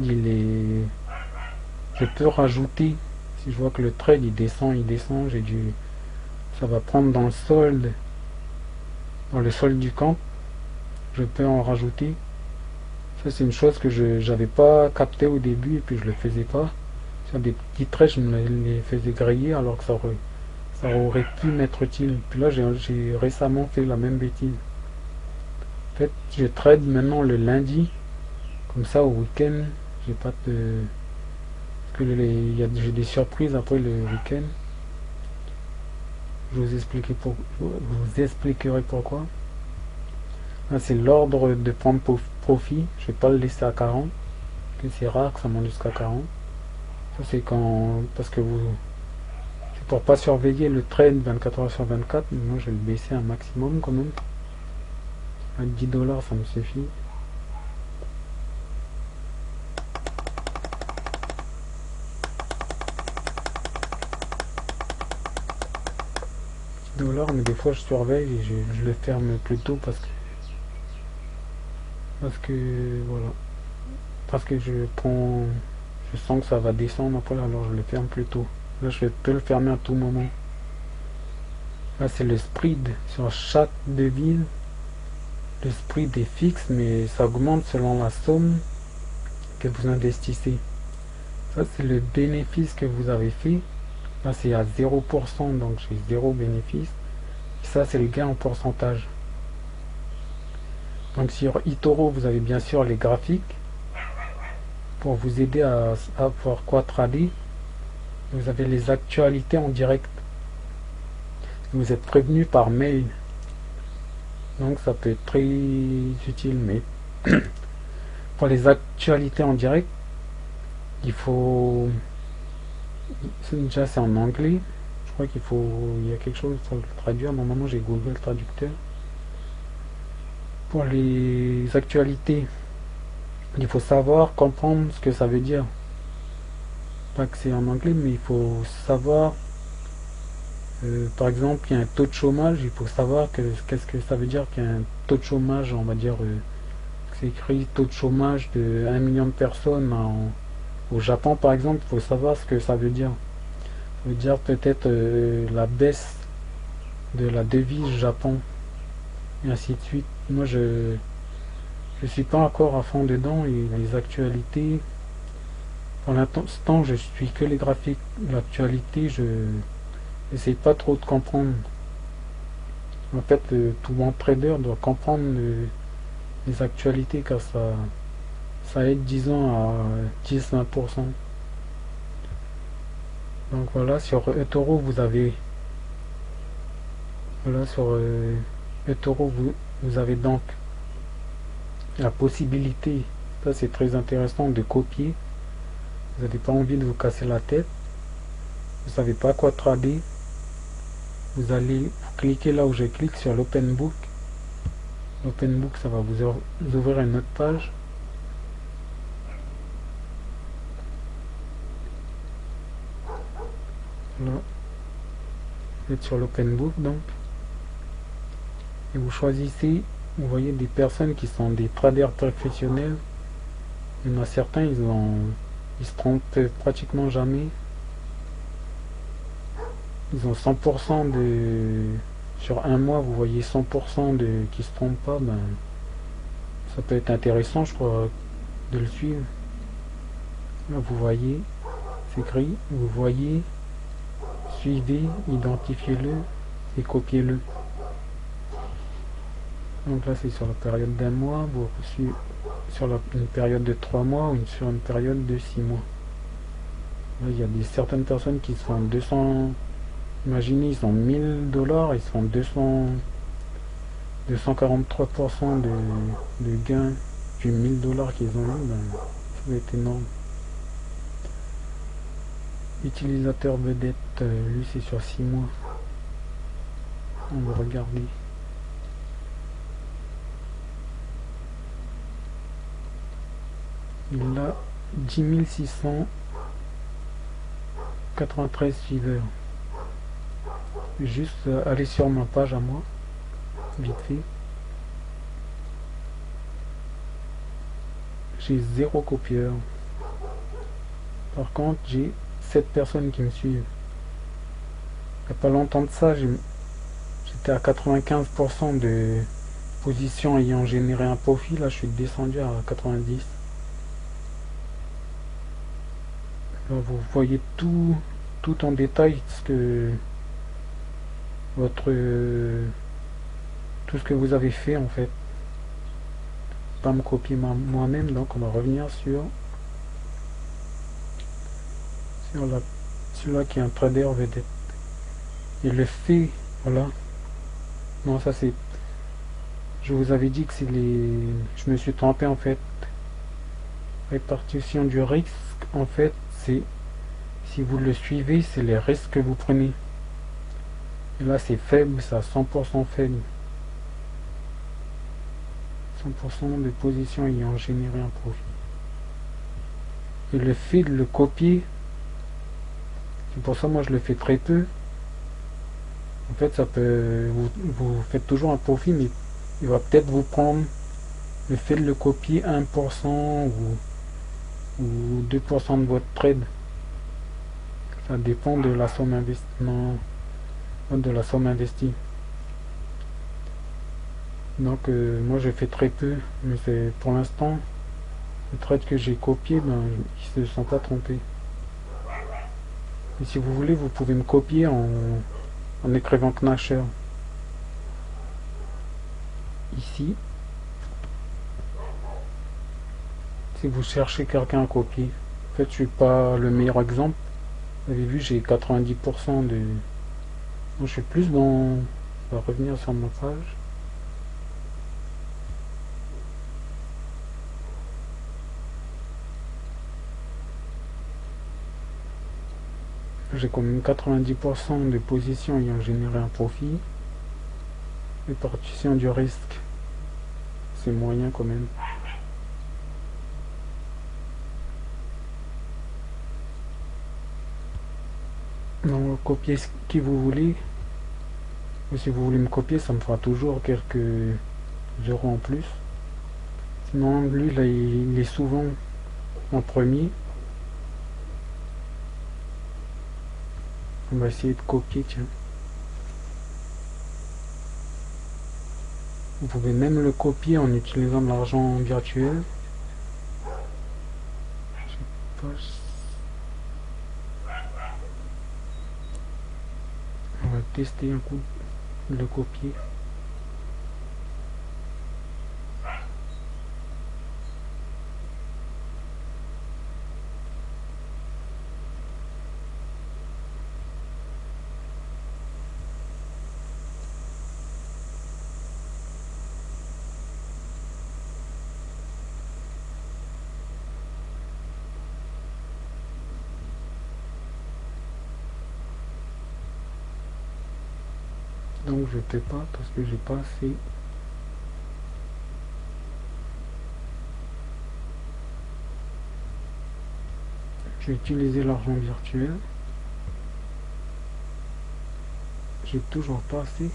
il est, je peux rajouter, si je vois que le trade il descend, ça va prendre dans le solde du compte, je peux en rajouter. Ça c'est une chose que je n'avais pas capté au début et puis je le faisais pas. Sur des petits trades, je me les faisais griller alors que ça aurait pu m'être utile. Puis là j'ai récemment fait la même bêtise. En fait, je trade maintenant le lundi, comme ça au week-end, j'ai pas de. Parce que j'ai des surprises après le week-end. Je vous expliquerai pourquoi. Là, c'est l'ordre de prendre profit. Je vais pas le laisser à 40. Que c'est rare que ça monte jusqu'à 40. Ça, c'est quand. Parce que vous. C'est pour pas surveiller le trade 24 heures sur 24. Moi, je vais le baisser un maximum quand même. À 10 dollars, ça me suffit. $10, mais des fois je surveille et je le ferme plus tôt parce que voilà, parce que je sens que ça va descendre après, alors je le ferme plus tôt. Là je peux le fermer à tout moment. Là c'est le spread sur chaque devise. Le spread est fixe mais ça augmente selon la somme que vous investissez. Ça c'est le bénéfice que vous avez fait. Là c'est à 0%, donc j'ai zéro bénéfice. Et ça c'est le gain en pourcentage. Donc sur eToro, vous avez bien sûr les graphiques pour vous aider à voir quoi trader. Vous avez les actualités en direct. Vous êtes prévenu par mail. Donc ça peut être très utile. Mais pour les actualités en direct, il faut... Déjà c'est en anglais. Je crois il y a quelque chose pour le traduire. Normalement j'ai Google Traducteur. Pour les actualités, il faut savoir comprendre ce que ça veut dire. Pas que c'est en anglais, mais il faut savoir, par exemple, il y a un taux de chômage, il faut savoir qu'est-ce que ça veut dire qu'il y a un taux de chômage, on va dire, c'est écrit taux de chômage de 1 million de personnes au Japon, par exemple, il faut savoir ce que ça veut dire. Ça veut dire peut-être la baisse de la devise Japon, et ainsi de suite. Moi, je suis pas encore à fond dedans, et les actualités, pour l'instant, je suis que les graphiques. L'actualité, je n'essaie pas trop de comprendre. En fait, tout bon trader doit comprendre les actualités car ça aide, disons, à 10-20%. Donc voilà, sur eToro, voilà, sur eToro, vous avez donc la possibilité, ça c'est très intéressant, de copier. Vous n'avez pas envie de vous casser la tête. Vous savez pas quoi trader. Vous allez cliquer là où je clique sur l'Open Book. L'Open Book, ça va vous ouvrir une autre page. Là, vous êtes sur l'Open Book donc. Et vous choisissez, vous voyez des personnes qui sont des traders professionnels. Il y en a certains, ils se trompent pratiquement jamais. Ils ont 100% sur un mois, vous voyez 100% qui se trompent pas, ben ça peut être intéressant, je crois, de le suivre. Là, vous voyez, c'est écrit, vous voyez, suivez, identifiez-le et copiez-le. Donc là, c'est sur la période d'un mois, vous suivez sur une période de 3 mois ou sur une période de 6 mois. Là, il y a certaines personnes qui sont 200, imaginez, ils ont $1000, ils sont 243% de gain du $1000 qu'ils ont eu, ben, ça va être énorme. Utilisateur vedette, lui c'est sur 6 mois. On va regarder. Il a 10 693 suiveurs. Juste aller sur ma page à moi, vite fait. J'ai 0 copieur. Par contre, j'ai 7 personnes qui me suivent. Il n'y a pas longtemps de ça, j'étais à 95% de positions ayant généré un profit. Là, je suis descendu à 90. Là, vous voyez tout en détail ce que votre tout ce que vous avez fait en fait. Pas me copier moi-même, donc on va revenir sur celui-là qui est un trader vedette. Et le fait, voilà. Non, ça c'est. Je vous avais dit que c'est les. Je me suis trompé en fait. Répartition du risque, en fait, c'est. Si vous le suivez, c'est les risques que vous prenez. Et là, c'est faible, c'est à 100% faible. 100% de positions ayant généré un profit. Et le fait de le copier, c'est pour ça moi je le fais très peu. En fait, ça peut. Vous faites toujours un profit, mais il va peut-être vous prendre le fait de le copier 1% ou 2% de votre trade. Ça dépend de la somme investie. Non, de la somme investie. Donc moi je fais très peu, mais c'est pour l'instant les trades que j'ai copiés, ben, ils ne se sont pas trompés. Et si vous voulez, vous pouvez me copier en écrivant Knasher ici. Si vous cherchez quelqu'un à copier. En fait, je suis pas le meilleur exemple. Vous avez vu, j'ai 90% de. Donc, je suis plus dans. On va revenir sur ma page. J'ai quand même 90% de positions ayant généré un profit. Répartition du risque, c'est moyen quand même. Donc copiez ce que vous voulez. Et si vous voulez me copier, ça me fera toujours quelques euros en plus. Sinon lui là il est souvent en premier. On va essayer de copier, tiens. Vous pouvez même le copier en utilisant de l'argent virtuel. Je sais pas. On va tester un coup de le copier. Donc je ne fais pas parce que j'ai pas assez. J'ai utilisé l'argent virtuel. J'ai toujours pas assez.